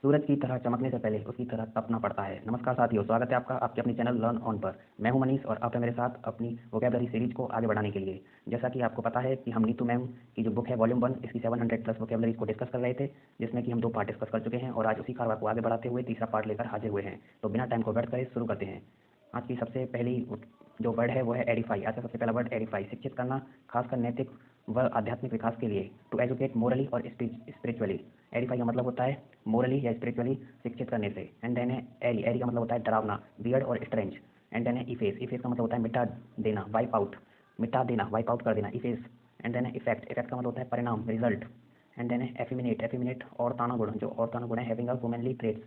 सूरज की तरह चमकने से पहले उसकी तरह तपना पड़ता है। नमस्कार साथियों, स्वागत है आपका आपके अपने चैनल लर्न ऑन पर। मैं हूं मनीष और आप हैं मेरे साथ अपनी वोकैबुलरी सीरीज को आगे बढ़ाने के लिए। जैसा कि आपको पता है कि हम नीतू मैम की जो बुक है वॉल्यूम 1 इसकी 700 प्लस वोकैबुलरीज को डिस्कस कर रहे थे, जिसमें कि हम 2 पार्ट डिस्कस कर चुके हैं और आज उसी कारवां को आगे बढ़ाते हुए तीसरा पार्ट लेकर हाजिर हुए हैं। तो बिना टाइम को व्यर्थ करे शुरू करते हैं। आज की सबसे पहली जो वर्ड है वो है एडिफाई। आज का सबसे पहला वर्ड एडिफाई, शिक्षित करना, खासकर नैतिक व आध्यात्मिक विकास के लिए। टू एजुकेट मोरली और स्पिरिचुअली। एडिफाई का मतलब होता है मोरली या स्पिरिचुअली शिक्षित करने से। एंड देन है एरी, एरी का मतलब होता है डरावना, वियर्ड और स्ट्रेंज। एंड देन है इफेस, इफेस का मतलब होता है मिटा देना, वाइप आउट, मिटा देना, वाइप आउट कर देना, इफेस। एंड देन है इफेक्ट, इफेक्ट का मतलब होता है परिणाम, रिजल्ट। एंड देन है एफिमिनेट, एफिमिनेट औरताना गुण, जो औरताना गुण है हैविंग अ वुमेनली ट्रेड्स,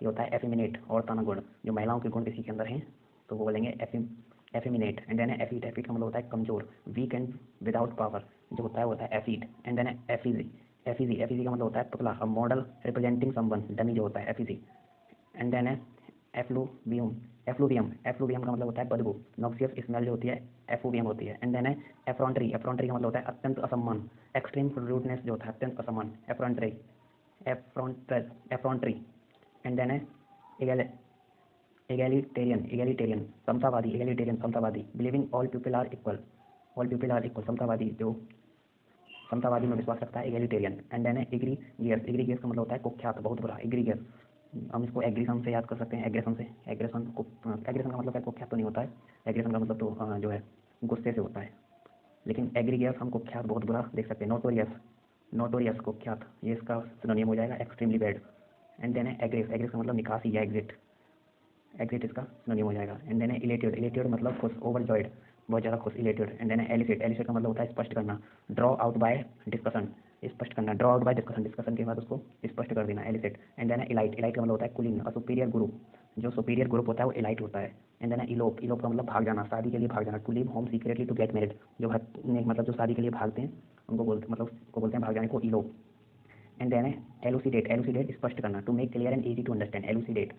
ये होता है एफिमिनेट औरताना गुण, जो महिलाओं के गुण किसी के अंदर हैं तो वो बोलेंगे एफिमिनेट। एंड देन एफिड, एफिड का मतलब होता है कमजोर, वीक एंड विदाउट पावर, जो होता है वो होता है aphid. And then effigy, effigy, effigy का मतलब होता है पुतला, a model representing someone, dummy जो होता है effigy. And then effluvium, effluvium, effluvium का मतलब होता है बदबू, नॉक्सियस स्मेल जो होती है एफ्लूवियम होती है। एंड देन एफ्रॉन्ट्री, एफ्रॉन्ट्री का मतलब होता है अत्यंत असम्मान, एक्सट्रीम रूडनेस जो होता है अत्यंत असम्मान, effrontery, effrontery. And then egalitarian, egalitarian समतावादी, एगैलिटेरियन समतावादी, believing all people are equal, all people are equal, समतावादी जो समतावादी में विश्वास रखता है, egalitarian. And then egregious, egregious का मतलब होता है कुख्यात, बहुत बुरा, एग्रीगियस। हम इसको एग्रीसन से याद कर सकते हैं, एग्रेशन से, एग्रेशन को, एग्रेशन का मतलब है कुख्यात तो नहीं होता है, एग्रेशन का मतलब तो जो है गुस्से से होता है, लेकिन एग्रीगियस हम कुख्यात बहुत बुरा देख सकते हैं। नोटोरियस, नोटोरियस कुख्यात, ये इसका सिनोनिम हो जाएगा extremely bad. And then egress, egress का मतलब निकासी या एग्जिट, एग्जिट इसका सिनोनिम हो जाएगा। एंड देन इलेटेड, इलेटेड मतलब खुश, ओवरजॉयड, बहुत ज़्यादा खुश, elated. And then elicit, elicit का मतलब होता है स्पष्ट करना, ड्रॉ आउट बाय डिस्कशन, स्पष्ट करना, draw out by discussion, discussion के बाद उसको स्पष्ट कर देना, elicit. And then elite, elite का मतलब होता है कुलीन, अ सुपीरियर ग्रुप, जो सुपीरियर ग्रुप होता है वो इलाइट होता है। एंड देन इलोप, इलोप का मतलब भाग जाना, शादी के लिए भाग जाना, to leave home secretly to get married, जो मतलब जो शादी के लिए भागते हैं उनको बोलते, मतलब को बोलते हैं भाग जाने को elope. And then elucidate, elucidate स्पष्ट करना, to make clear and easy to understand, elucidate.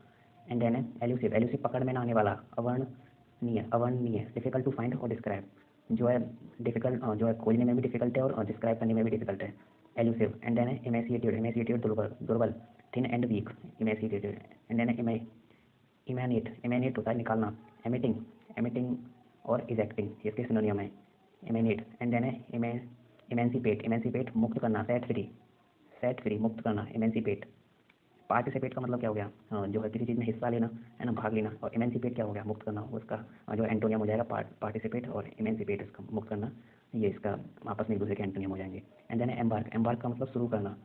And then elusive, elusive पकड़ में ना आने वाला, अवर्णनीय, अवर्णनीय, difficult to find or describe, जो है डिफिकल्ट, जो है खोजने में भी डिफिकल्ट है और डिस्क्राइब करने में भी डिफिकल्ट है, elusive. And then emaciated, emaciated दुर्बल, दुर्बल, thin and weak, emaciated. And then emanate, emanate होता है निकालना, एमिटिंग, एमिटिंग और इजेक्टिंग, इसके सिनोनियम है, इमेनेट। एंड देन इमेंसिपेट, इमेंसिपेट मुक्त करना, सेट फ्री, सेट फ्री मुक्त करना, इमेंसिपेट। पार्टिसिपेट का मतलब क्या हो गया, जो है किसी चीज़ में हिस्सा लेना, है ना, भाग लेना। और इमेंसिपेट क्या हो गया, मुक्त करना, उसका जो एंटोनियम हो जाएगा पार्टिसिपेट और इमेंसिपेट, इसका मुक्त करना, ये इसका आपस में एक दूसरे के एंटोनियम हो जाएंगे। एंड देन एम्बार्क, एम्बार्क का मतलब शुरू करना,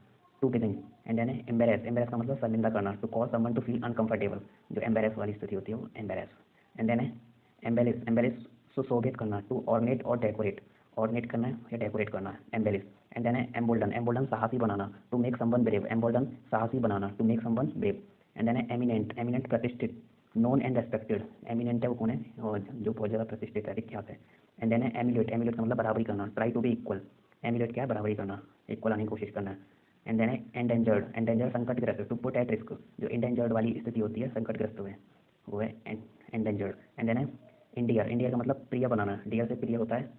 to begin. And then embarrass, embarrass का मतलब शर्मिंदा करना, to cause someone to feel uncomfortable, जो एम्बेरेस वाली स्थिति होती है वो embarrass. And then embellish, embellish सुशोभित करना, टू ऑर्नेट और डेकोरेट, ऑर्नेट करना या डेकोरेट करना, embellish. And then embolden, embolden साहसी बनाना, to make someone brave, embolden साहसी बनाना, to make someone brave. And then eminent, eminent प्रतिष्ठित, नोन एंड रेस्पेक्टेड, एमिनेंट है वो कौन है, और जो बहुत ज़्यादा प्रतिष्ठित है, विख्यात है। एंड देन एमिलेट, एमिलेट का मतलब बराबरी करना, ट्राई टू बी इक्वल, एमिलेट क्या है, बराबरी करना, इक्वल आने की कोशिश करना। एंड देन एंडेंजर्ड, एंडेंजर्ड संकटग्रस्त, टू पुट एट रिस्क, जो एंडेंजर्ड वाली स्थिति होती है संकटग्रस्त हुए वो है एंडेंजर्ड। एंड देन इंडियर, इंडियर का मतलब प्रिय बनाना, डियर से प्रिय होता है,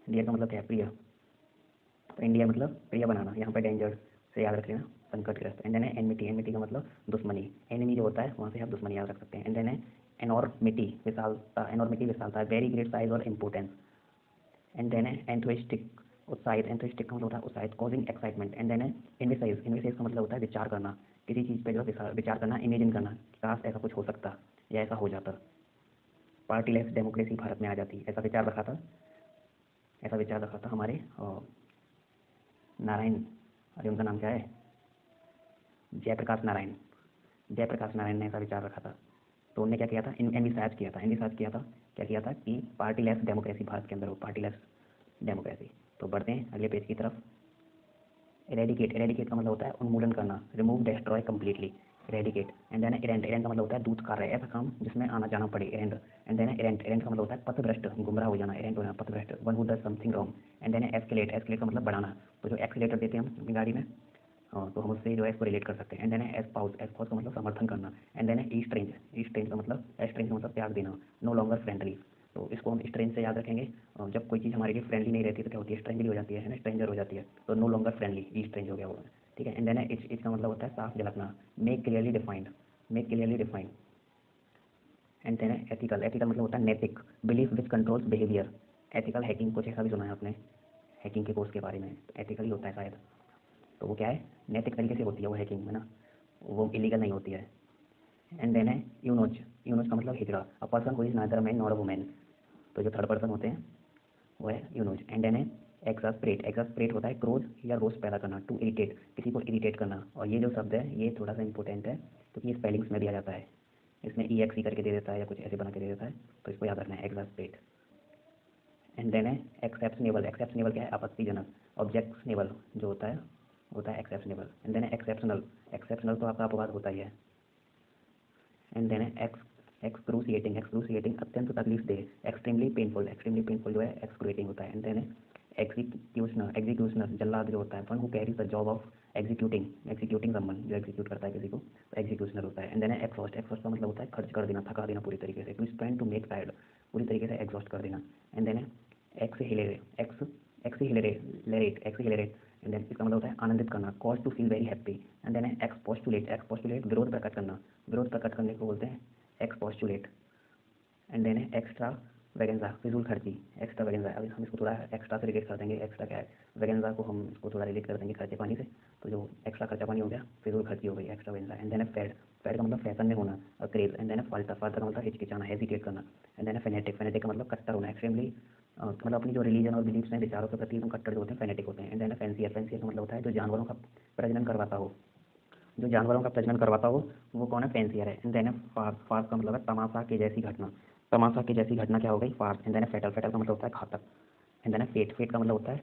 डियर का मतलब क्या है, प्रिय, तो इंडिया मतलब प्रिय बनाना, यहाँ पर डेंजर से याद रख लेना, संकटग्रस्त। एंड देन एनमिटी, एनमिटी का मतलब दुश्मनी, एनिमी जो होता है वहाँ से आप दुश्मनी याद रख सकते हैं। एंड देन एनॉर्मिटी, विशालता, एनॉर्मिटी विशालता, वेरी ग्रेट साइज और इम्पोर्टेंस। एंड देन एंथुइस्टिक, उत्साहित, एंथुइस्टिक का मतलब होता है उत्साहित, कॉजिंग एक्साइटमेंट। एंड देन इनविसाइज, इनविसाइज का मतलब होता है विचार करना, किसी चीज़ पे जो विचार करना, इमेजिन करना, काश ऐसा कुछ हो सकता या ऐसा हो जाता। पार्टीलेस डेमोक्रेसी भारत में आ जाती, ऐसा विचार रखा था, ऐसा विचार रखा था हमारे नारायण, अरे उनका नाम क्या है, जयप्रकाश नारायण, जयप्रकाश नारायण ने ऐसा विचार रखा था। तो उन्होंने क्या किया था, एनविसाज किया था, एनविसाज किया था, क्या किया था कि पार्टीलेस डेमोक्रेसी भारत के अंदर हो, पार्टीलेस डेमोक्रेसी। तो बढ़ते हैं अगले पेज की तरफ। इरेडिकेट, इरेडिकेट का मतलब होता है उन्मूलन करना, remove, destroy completely, eradicate. And then errant, errant का मतलब होता है दूत कार्य, ऐसा काम जिसमें आना जाना पड़े, इरेंट। एंड देन इरेंट, इरेंट का मतलब होता है पथभ्रष्ट, गुमराह हो जाना, इरेंट हो जाना, पथभ्रष्ट, one who does something wrong. And then escalate, escalate का मतलब बढ़ाना, तो जो एक्सीलेटर देते हैं हम अपनी गाड़ी में, तो हम उससे जो है इसको रिलेट कर सकते हैं। एंड देन एस्पाउस, एस्पाउस का मतलब समर्थन करना। एंड देन ईस्ट्रेंज, ईस्ट्रेंज का मतलब, एस्ट्रेंज का मतलब त्याग देना, नो लॉन्गर फ्रेंडली, तो इसको हम स्ट्रेंज से याद रखेंगे। और जब कोई चीज़ हमारे लिए फ्रेंडली नहीं रहती तो क्या होती है, स्ट्रेंजली हो जाती है ना, स्ट्रेंजर हो जाती है, तो नो लॉन्गर फ्रेंडली, ई स्ट्रेंज हो गया वो, ठीक है। एंड देन इच का मतलब होता है साफ झलकना, make clearly defined, make clearly defined. And then ethical, ethical मतलब होता है नैतिक, belief which controls behaviour. Ethical hacking कुछ ऐसा भी सुना है आपने हैकिंग के कोर्स के बारे में, एथिकल ही होता है शायद। तो वो क्या है, नैतिक तरीके से होती है वो हैकिंग, है ना, वो इलीगल नहीं होती है। एंड देन है यूनोज, यूनोज का मतलब हिजड़ा, a person who is neither man nor a women. तो जो थर्ड पर्सन होते हैं वो है यूनोज। एंड देन है एक्सास्परेट, एक्सास्परेट होता है क्रोध या रोष पैदा करना, टू इरिटेट, किसी को इरिटेट करना। और ये जो शब्द है ये थोड़ा सा इंपॉर्टेंट है क्योंकि ये स्पेलिंग्स में भी आ जाता है, इसमें ई एक्स ई करके दे देता है या कुछ ऐसे बना के दे देता है, तो इसको याद रखना है, एक्सास्परेट। एंड देन है एक्सेप्शनेबल, एक्सेप्शनेबल क्या है, आपत्तिजनक। ऑब्जेक्शनेबल जो होता है एक्सेप्शनेबल। एंड देन है एक्सेप्शनल, एक्सेप्शनल तो आपका अपवाद होता ही है। एंड देन है एक्सक्रूसिएटिंग, एक्सक्रूसिएटिंग अत्यंत तकलीफदेह, एक्सट्रीमली पेनफुल, एक्सट्रीमली पेनफुल जो है एक्सक्रूएटिंग होता है। एंड देन है एग्जीक्यूशनर, एग्जीक्यूशनर जल्लाद जो होता है, one who carries the job of executing, executing someone, जो एग्जीक्यूट करता है किसी को, तो एग्जीक्यूशनर होता है। एंड देन है एक्सॉस्ट, एक्सॉस्ट का मतलब होता है खर्च कर देना, थका देना पूरी तरीके से, to spend, to make tired, पूरी तरीके से एग्जॉस्ट कर देना। एंड देन है एक्सहिलेरेट, एक्सहिलेरेट। एंड देन इसका मतलब होता है आनंदित करना, cause to feel very happy. And then है एक्सपोस्टुलेट, एक्सपोस्टुलेट विरोध प्रकट करना, विरोध प्रकट करने को बोलते हैं एक्सपोस्टुलेट। एंड देन है एक्स्ट्रा वेगेंजा, फिजूल खर्ची, एक्स्ट्रा वेगेंजा। अभी हम इसको थोड़ा एक्स्ट्रा से रिलेट कर देंगे, एक्स्ट्रा क्या है, वेगेंजा को हम इसको थोड़ा रिलेट कर देंगे खर्चे पानी से, तो जो एक्स्ट्रा खर्चा पानी हो गया फिजूल खर्ची हो गई, एक्स्ट्रा वेगेंजा। एंड देन है फैड, फैड का मतलब फैशन में होना और क्रेज। एंड देन है फाल्टा, फाल्टा का मतलब हिचकिचाना, हेजिटेट करना। एंड देन है फेनेटिक, फेनेटिक का मतलब कट्टर होना, एक्सट्रीमली मतलब अपनी जो रिलीजन और बिलीफ्स हैं, विचारों के प्रति एकदम कट्टर जो होते हैं फेनेटिक होते हैं। एंड देन है फैंसियर, फैंसियर का मतलब होता है जो जानवरों का प्रजनन करवाता हो, जो जानवरों का प्रजनन करवाता हो वो कौन है, फैंसियर है। एंड देन है फार्स, फार्स का मतलब है तमाशा की जैसी घटना, तमाशा की जैसी घटना क्या हो गई, फार्स। एंड देन है फैटल, फैटल का मतलब होता है घातक। एंड देन है फेट, फेट का मतलब होता है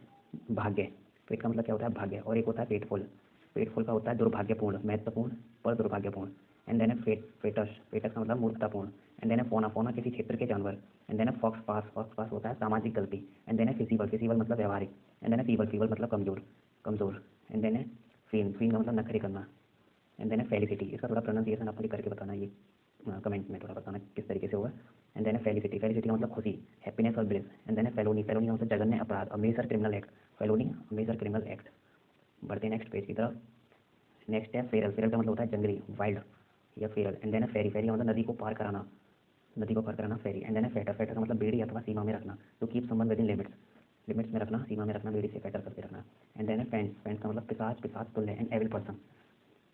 भाग्य, फेट का मतलब क्या होता है भाग्य। और एक होता है पेटफुल, पेटफुल का होता है दुर्भाग्यपूर्ण, महत्वपूर्ण पर दुर्भाग्यपूर्ण। एंड देन है फेटस, फेटस का मतलब मूर्खतापूर्ण। एंड देन है फोना, फोना किसी क्षेत्र के जानवर। एंड देन है फॉक्स पास, फॉक्स पास होता है सामाजिक गलती। एंड देन है फिजिबल, फिजिबल मतलब व्यवहारिक। एंड देन है फीबल, फीबल मतलब कमजोर, कमजोर। एंड देन है फीन, फीन का मतलब नखरे करना। एंड देन है फेलिसिटी, इसका थोड़ा प्रोनाउंसिएशन आप मुझे करके बताना, ये कमेंट में थोड़ा बताना किस तरीके से होगा। एंड देन है फेलिसिटी, फेलिसिटी का मतलब खुशी, हैप्पीनेस और ब्लिस। एंड देन है फेलोनी, फेलोनी का मतलब जघन्य अपराध, a major criminal act, felony major criminal act. बढ़ते हैं नेक्स्ट पेज की तरफ। नेक्स्ट है फेरल, फेरल का मतलब होता है जंगली, वाइल्ड या फेरल। एंड देन है फेरी, फेरी का मतलब नदी को पार कराना, नदी को पार कराना फेरी। एंड देन है फेटर, फेटर का मतलब बेड़ी अथवा सीमा में रखना, to keep someone within limits, limits में रखना, सीमा में रखना, बेड़ी से फेटर करके रखना। एंड देन है फ्रेंड्स, फ्रेंड्स का मतलब पिशाच, पिशाच तुल्य। एंड एविल पर्सन,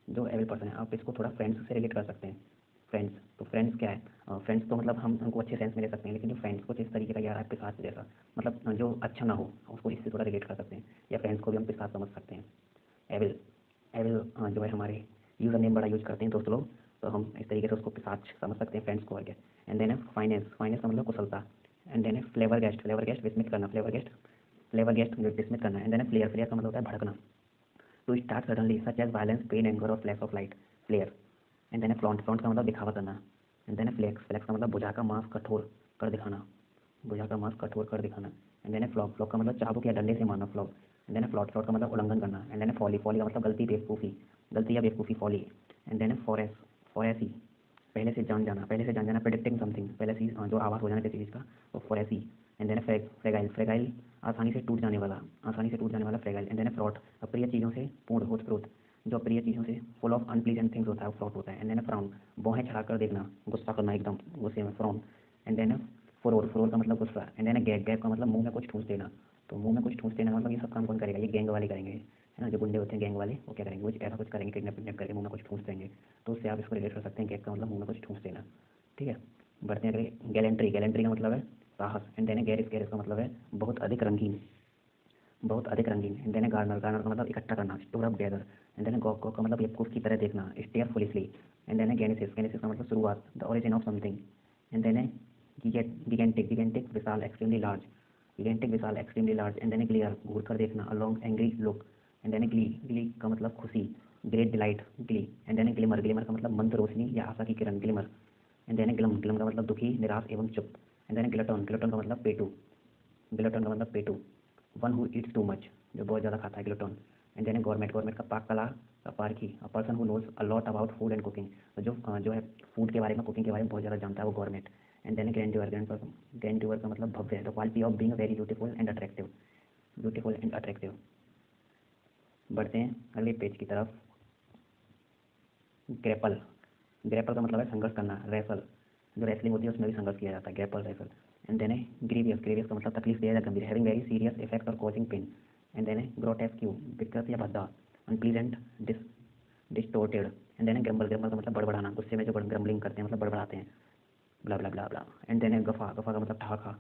जो एविल पर्सन है आप इसको थोड़ा फ्रेंड्स से रिलेट कर सकते हैं। फ्रेंड्स, तो फ्रेंड्स क्या है, फ्रेंड्स तो मतलब हम उनको अच्छे सेंस में ले सकते हैं, लेकिन जो फ्रेंड्स कुछ इस तरीके का यार आपके साथ जैसा, मतलब जो अच्छा ना हो उसको इससे थोड़ा रिलेट कर सकते हैं, या फ्रेंड्स को भी हम के साथ समझ सकते हैं। एविल, एविल जो है हमारे यूज़र नेम बड़ा यूज करते हैं दोस्त लोग, तो हम इस तरीके से उसको पिशाच समझ सकते हैं फ्रेंड्स को और क्या। एंड देन है फाइनेंस, फाइनेंस का मतलब कुशलता। एंड देन है फ्लेवर गेस्ट, फ्लेवर गेस्ट विस्मित करना, फ्लेवर गेस्ट, फ्लेवर गेस्ट विस्मित करना। एंड देन है फ्लेयर, फ्लेयर का मतलब होता है भड़कना, to start suddenly such as violence, pain, anger और flash of light, flare. And then flaunt, flaunt का मतलब दिखावा करना। एंड देन फ्लेक्स, फ्लेक्स का मतलब भुजा का मांस कठोर कर दिखाना, भुजा का मांस कठोर कर दिखाना। एंड देन फ्लॉप, फ्लॉप का मतलब चाबुक या डंडे से मारना, flog. And then flout, flout का मतलब उल्लंघन करना। एंड देन फॉली, फॉली का मतलब गलती, बेवकूफ़ी, गलती या बेवकूफ़ी, फॉली। एंड देन फॉरेस, फॉरेसी पहले से जान जाना, पहले से जान जाना, प्रेडिक्टिंग समथिंग, पहले से जो आवाज़ हो जाना किसी चीज़ का, तो फॉरेसी। एंड देन फ्रेगाइल, फ्रेगाइल आसानी से टूट जाने वाला, आसानी से टूट जाने वाला, फ्रेगाइल। एंड देन फ्रॉट, अप्रिय चीज़ों से पूर्ण, ओतप्रोत, जो अप्रिय चीज़ों से फुल ऑफ अनप्लीजेंट थिंग्स होता है वो फ्रॉट होता है। एंड देन फ्राउन, भौहें चढ़ा कर देखना, गुस्सा करना एकदम गुस्से में, frown. And then furore, furore का मतलब गुस्सा। एंड देन गैग, गैग का मतलब मुंह में कुछ ठूंस देना, तो मुंह में कुछ ठूंस देना मतलब ये सब काम कौन करेगा, ये गैंग वाले करेंगे, है ना, जो गुंडे होते हैं गैंग वाले वो क्या करेंगे, वो ऐसा कुछ करेंगे, किडनैप किडनैप करके मुंह में कुछ ठूंस देंगे, तो उससे आप इसको रिलेट कर सकते हैं, गैग का मतलब मुंह में कुछ ठूंस देना। ठीक है, बढ़ते हैं अगले, गैलेंट्री, गैलेंट्री का मतलब है साहस। एंड देन गैरिस, गैरिस का मतलब है बहुत अधिक रंगीन, बहुत अधिक रंगीन। एंड देन गार्नर, गार्नर का मतलब इकट्ठा करना, store up gather. And then gawk, gawk का मतलब बेवकूफ की तरह देखना, stare foolishly. And then genesis, genesis का मतलब शुरुआत, the origin of something. And then gigantic, gigantic विशाल, एक्सट्रीमली लार्ज, गिगेंटिक विशाल, extremely large. And then glare, घूर कर देखना, a long angry look. And then glee, glee का मतलब खुशी, great delight, glee. And then glimmer, glimmer का मतलब मंद रोशनी या आशा की किरण, glimmer. And then glum, glum का मतलब दुखी, निराश एवं चुप। एंड देन ग्लटन, ग्लटन का मतलब पेटू, ग्लटन का मतलब पेटू, one who eats too much, जो बहुत ज़्यादा खाता है, glutton. And then gourmet, gourmet का पाक कला का पारखी, a person who knows a lot about food and cooking, तो जो है फूड के बारे में, कुकिंग के बारे में बहुत ज़्यादा जानता है वो gourmet. And then grandeur, grandeur का मतलब भव्य, the quality of being very beautiful and attractive, beautiful and attractive. बढ़ते हैं अगले पेज की तरफ। ग्रेपल, ग्रेपल का मतलब है संघर्ष करना। रेसल, जो रेसलिंग होती है उसमें भी संघर्ष किया जाता है, ग्रेपल रेसल। एंड देन है ग्रीवियस, ग्रीवियस का मतलब तकलीफ दिया या गंभीर, हैविंग वेरी सीरियस इफेक्ट और कॉजिंग पेन। एंड देन है ग्रोटेस्क्यू, विकृत या भद्दा। Unpleasant, distorted. एंड देन है ग्रम्बल, ग्रम्बल का मतलब बड़बड़ाना, गुस्से में जो ग्रम्बलिंग करते हैं मतलब बड़बड़ाते हैं, ब्ला ब्ला ब्ला ब्ला। एंड देन है गफा, गफा का मतलब ठहाका।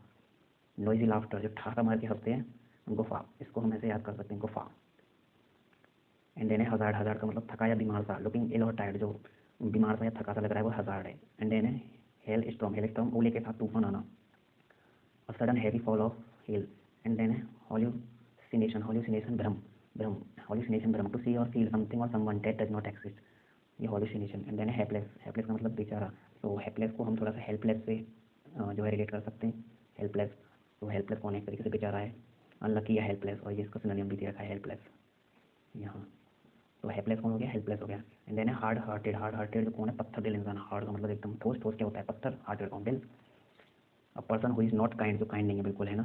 नॉइजी लाफ्टर, जो ठहाका मार के हंसते हैं, गुफा, इसको हम ऐसे याद कर सकते हैं, गुफा। एंड देन है हजार्ड, हजार्ड का मतलब थका या बीमार सा। लुकिंग इल और टायर्ड, जो बीमार सा या थका सा लग रहा है वो हजार्ड है। एंड देन है हेल स्टॉर्म, हेल स्टॉर्म ओले के साथ तूफान आना। A sudden heavy fall of hail. And then है हॉल्यूसिनेशन, हॉल्यूसिनेशन भ्रम, भ्रम, हॉल्यूसिनेशन भ्रम। टू सी और फील समथिंग और someone that does not exist, ये हॉल्यूसिनेशन। एंड देन है हेल्पलेस, हेल्पलेस का मतलब बेचारा। तो हेल्पलेस को हम थोड़ा सा हेल्पलेस से जो है रिलेट कर सकते हैं, हेल्पलेस। तो हेल्पलेस कौन एक तरीके से बेचारा है, अनलकी या हेल्पलेस, और ये इसका सिनोनिम भी दे रखा है हेल्पलेस यहाँ। तो हेल्पलेस कौन हो गया, हेल्पलेस हो गया। एंड देन है हार्ड हार्टेड, हार्ड हार्टेड जो कौन है, पत्थर दिल इंसान। हार्ड का मतलब एकदम ठोस, ठोस क्या होता है, पत्थर, हार्टेड कौन, दिल। अ person who is not kind, जो काइंड नहीं है बिल्कुल, है ना।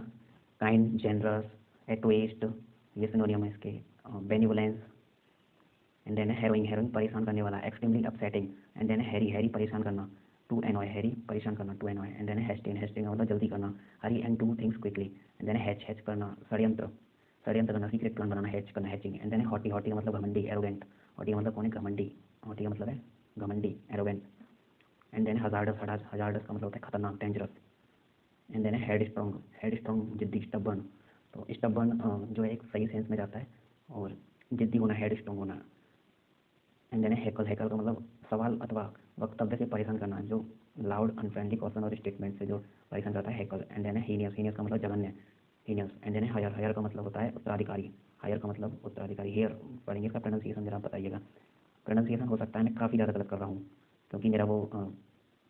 काइंड, जेनरस, एटोइस्ट, ये सिनोनियम है इसके। बेनिवोलेंस। एंड देन है हेरोइंग, हेरोइंग परेशान करने वाला, एक्सट्रीमली अपसेटिंग। एंड देन है हैरी, हैरी परेशान करना, टू एनॉय, हैरी परेशान करना, टू एनॉय। एंड देन है हेस्टिंग, हेस्टिंग मतलब जल्दी करना, hurry and do things quickly. And then है हैच, हैच करना, षड्यंत्र, षड्यंत्र करना, सीक्रेट प्लान बनाना, हैच करना, हैचिंग। एंड देन है हॉटी, हॉटी का मतलब घमंडी, एरोगेंट, हॉटी का मतलब कौन है, घमंडी, हॉटी का मतलब है घमंडी, arrogant. And then hazardous, hazardous का मतलब होता है खतरनाक, डेंजरस। एंड देन है हेड स्ट्रॉन्ग, हेड स्ट्रॉन्ग जिद्दी, स्टबर्न। तो स्टबर्न जो है एक सही सेंस में जाता है, और जिद्दी होना, हेड स्ट्रॉन्ग होना। एंड देन हैकल, हैकल का मतलब सवाल अथवा वक्तव्य से परेशान करना, जो लाउड अनफ्रेंडली क्वेश्चन और स्टेटमेंट से जो परेशान करता है, हैकल। एंड देन है हीनियस, हीनियस का मतलब जघन्य, हीनियस। एंड देन है हायर, हायर का मतलब होता है उत्तराधिकारी, हायर का मतलब उत्तराधिकारी। हेयर पढ़ेंगे, इसका प्रोनाउंसिएशन जरा आप बताइएगा। प्रोनाउंसिएशन हो सकता है मैं काफ़ी ज़्यादा गलत कर रहा हूँ, क्योंकि मेरा वो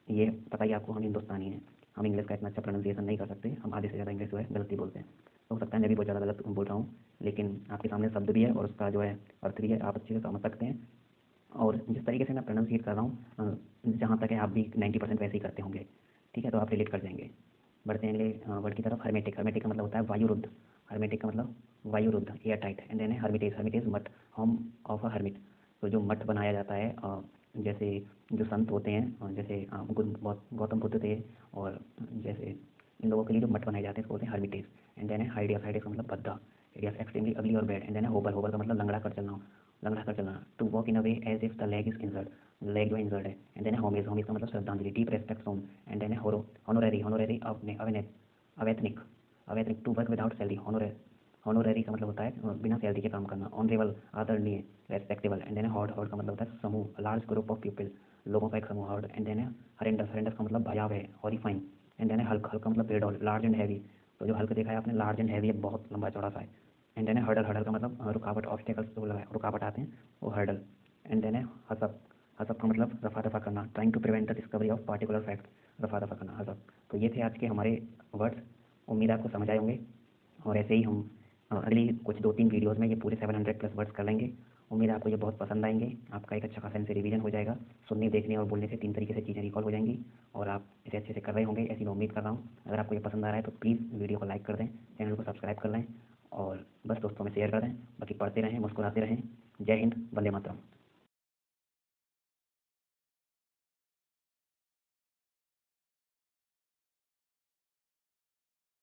ये पता ही आपको, हम हिंदुस्तानी हैं, हम इंग्लिश का इतना अच्छा प्रोनाउंसिएशन नहीं कर सकते, हम आधे से ज़्यादा इंग्लिश जो है गलती बोलते हैं। तो हो सकता है मैं भी बहुत ज़्यादा गलत बोल रहा हूँ, लेकिन आपके सामने शब्द भी है और उसका जो है अर्थ भी है, आप अच्छे से समझ सकते हैं। और जिस तरीके से मैं प्रोनाउंसिएट कर रहा हूँ, जहाँ तक है आप भी 90% वैसे ही करते होंगे, ठीक है, तो आप रिलेट कर जाएंगे। बढ़ते हैं अगले वर्ड की तरफ। हर्मेटिक, हर्मेटिक का मतलब होता है वायुरुद्ध, हर्मेटिक का मतलब वायुरुद्ध, एयर टाइट। एंड देन है हर्मिटेज, हर्मिटेज मठ, होम ऑफ अ हर्मिट। तो जो मठ बनाया जाता है, जैसे जो संत होते हैं, जैसे गौतम बुद्ध थे, और जैसे इन लोगों के लिए जो मठ बनाए जाते हैं इसको बोलते हैं हर्मिटेज। एंड देन है हाइडियस, हाइडियस का मतलब भद्दा, हिडियस एक्सट्रीमली अगली और बैड। एंड देन है होबल, होबल का मतलब लंगड़ा कर चलना, लंगड़ा कर चलना। To walk in a way as if the leg is injured, leg जो इंजर्ड है। एंड देन है होमेज, होमेज का मतलब श्रद्धांजलि, deep respect shown. And then है होनोरेरी, होनोरेरी अवैतनिक, अवैतनिक, to work without salary, honorary का मतलब होता है बिना सैलरी के काम करना। ऑनरेबल, आदरणीय, रेस्पेक्टेबल। एंड देन है हॉर्ड, हॉर्ड का मतलब होता है समूह, लार्ज ग्रुप ऑफ पीपल, लोगों का एक समूह, हॉर्ड। एंड देन है हरेंडस, हरेंडस का मतलब भयावह, हॉरिफाइंग। एंड देन है हल्क, हल्क का मतलब बेडॉल, लार्ज एंड हैवी। तो जो हल्क देखा है आपने, लार्ज एंड हैवी है, बहुत लंबा चौड़ा सा है। एंड देन है हर्डल, हर्डल का मतलब रुकावट, ऑब्स्टेकल्स जो रुकावट आते हैं वो हर्डल। एंड देन है हसप, हसप का मतलब रफा दफा करना, trying to prevent the discovery of particular fact, रफा दफा करना, हसप। तो ये थे आज के हमारे वर्ड्स, उम्मीद है आपको समझ आए होंगे। और ऐसे ही हम अगली कुछ 2-3 वीडियोज़ में ये पूरे 700+ वर्ड्स कर लेंगे। उम्मीद है आपको ये बहुत पसंद आएंगे, आपका एक अच्छा खासा इनसे रिवीजन हो जाएगा। सुनने, देखने और बोलने से 3 तरीके से चीज़ें रिकॉल हो जाएंगी, और आप इसे अच्छे से कर रहे होंगे, ऐसी मैं उम्मीद कर रहा हूँ। अगर आपको ये पसंद आ रहा है तो प्लीज़ वीडियो को लाइक कर दें, चैनल को सब्सक्राइब कर लें, और बस दोस्तों में शेयर कर दें। बाकी पढ़ते रहें, मुस्कुराते रहें। जय हिंद, वंदे मातरम।